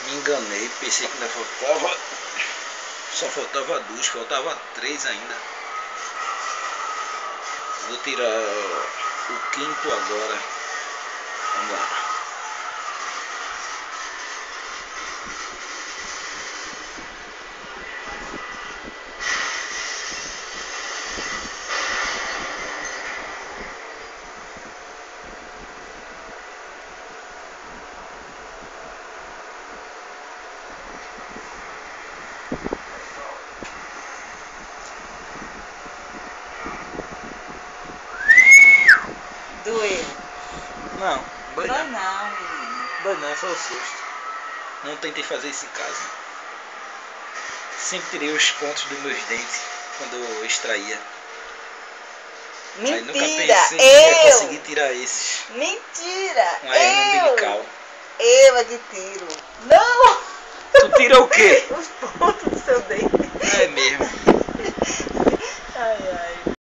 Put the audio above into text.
Me enganei, pensei que ainda faltava. Só faltava 2, faltava 3 ainda. Vou tirar o quinto agora. Vamos lá. Doeu. Não, dói Dói não. não, menino. Dói não, é só o susto. Não tentei fazer isso em casa. Sempre tirei os pontos dos meus dentes quando eu extraía. Aí nunca Mentira! pensei que ia conseguir tirar esses. Mentira! Uma hernia umbilical. Eu é que tiro. Não! Tu tira o quê? Os